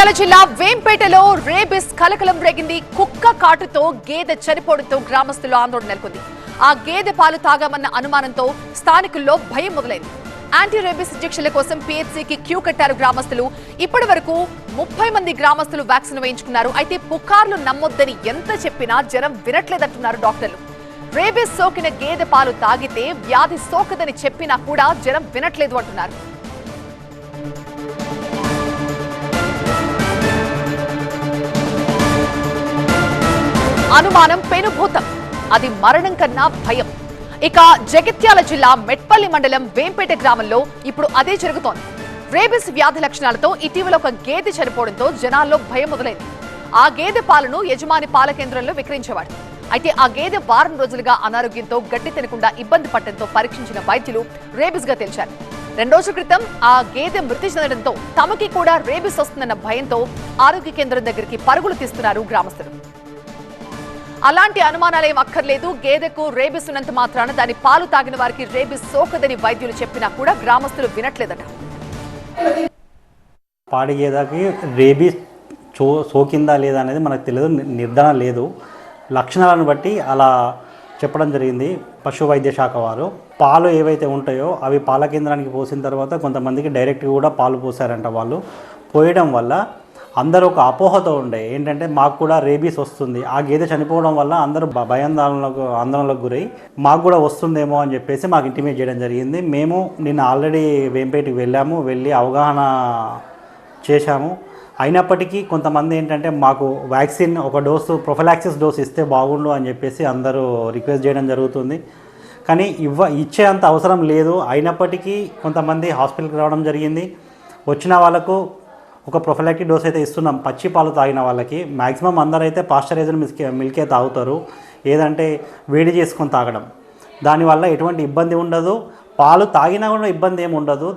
జగిత్యాల జిల్లా వేంపేటలో రేబిస్ కలకలం రేగింది. కుక్క కాటుతో గేదె చనిపోవడంతో గ్రామస్తులు ఆందోళన నెలకొంది. ఆ గేదె పాలు తాగామన్న అనుమానంతో స్థానికుల్లో భయం మొదలైంది. యాంటీ రేబిస్ ఇంజెక్షన్ల కోసం పీహెచ్సీకి క్యూ కట్టారు గ్రామస్తులు. ఇప్పటి వరకు 30 మంది గ్రామస్తులు వ్యాక్సిన్ వేయించుకున్నారు. అయితే పుకార్లు నమ్మొద్దని ఎంత చెప్పినా జనం వినట్లేదంటున్నారు డాక్టర్లు. రేబిస్ సోకిన గేదె పాలు తాగితే వ్యాధి సోకదని చెప్పినా కూడా జనం వినట్లేదు అంటున్నారు. అనుమానం పెనుభూతం, అది మరణం కన్నా భయం. ఇక జగిత్యాల జిల్లా మెట్పల్లి మండలం వేంపేట గ్రామంలో ఇప్పుడు అదే జరుగుతోంది. రేబిస్ వ్యాధి లక్షణాలతో ఇటీవల ఒక గేదె చనిపోవడంతో జనాల్లో భయం మొదలైంది. ఆ గేదె పాలను యజమాని పాల కేంద్రంలో విక్రయించేవాడు. అయితే ఆ గేదె వారం రోజులుగా అనారోగ్యంతో గడ్డి తినకుండా ఇబ్బంది పడటంతో పరీక్షించిన వైద్యులు రేబిస్ గా తేల్చారు. 2 రోజుల క్రితం ఆ గేదె మృతి చెందడంతో తమకి కూడా రేబిస్ వస్తుందన్న భయంతో ఆరోగ్య కేంద్రం దగ్గరికి పరుగులు తీస్తున్నారు గ్రామస్తులు. అలాంటి అనుమానాలేం అక్కర్లేదు. గేదెకు రేబిస్ ఉన్నంత మాత్రాన దాని పాలు తాగిన వారికి రేబిస్ సోకదని వైద్యులు చెప్పినా కూడా గ్రామస్తులు వినట్లేదట. పాడి గేదెకి రేబిస్ సోకిందా లేదా అనేది మనకు తెలియదు, నిర్ధారణ లేదు. లక్షణాలను బట్టి అలా చెప్పడం జరిగింది పశు వైద్య శాఖ వారు. పాలు ఏవైతే ఉంటాయో అవి పాల కేంద్రానికి పోసిన తర్వాత కొంతమందికి డైరెక్ట్గా కూడా పాలు పోసారంట. వాళ్ళు పోయడం వల్ల అందరూ ఒక అపోహతో ఉండే ఏంటంటే మాకు కూడా రేబీస్ వస్తుంది, ఆ గేదె చనిపోవడం వల్ల అందరూ ఆందోళనలకు గురై మాకు కూడా వస్తుందేమో అని చెప్పేసి మాకు ఇంటిమేట్ చేయడం జరిగింది. మేము నిన్న ఆల్రెడీ వేంపేటకి వెళ్ళి అవగాహన చేశాము. అయినప్పటికీ కొంతమంది ఏంటంటే మాకు వ్యాక్సిన్ ఒక డోసు ప్రొఫిలాక్సిస్ డోసు ఇస్తే బాగుండు అని చెప్పేసి అందరూ రిక్వెస్ట్ చేయడం జరుగుతుంది. కానీ ఇచ్చే అంత అవసరం లేదు. అయినప్పటికీ కొంతమంది హాస్పిటల్కి రావడం జరిగింది. వచ్చిన వాళ్ళకు ఒక ప్రొఫిలాక్టిక్ డోస్ అయితే ఇస్తున్నాం. పచ్చి పాలు తాగిన వాళ్ళకి మ్యాక్సిమం అందరైతే పాస్చరైజ్డ్ మిల్కే తాగుతారు, ఏదంటే వేడి చేసుకొని తాగడం. దానివల్ల ఎటువంటి ఇబ్బంది ఉండదు. పాలు తాగినా కూడా ఇబ్బంది ఏమి ఉండదు.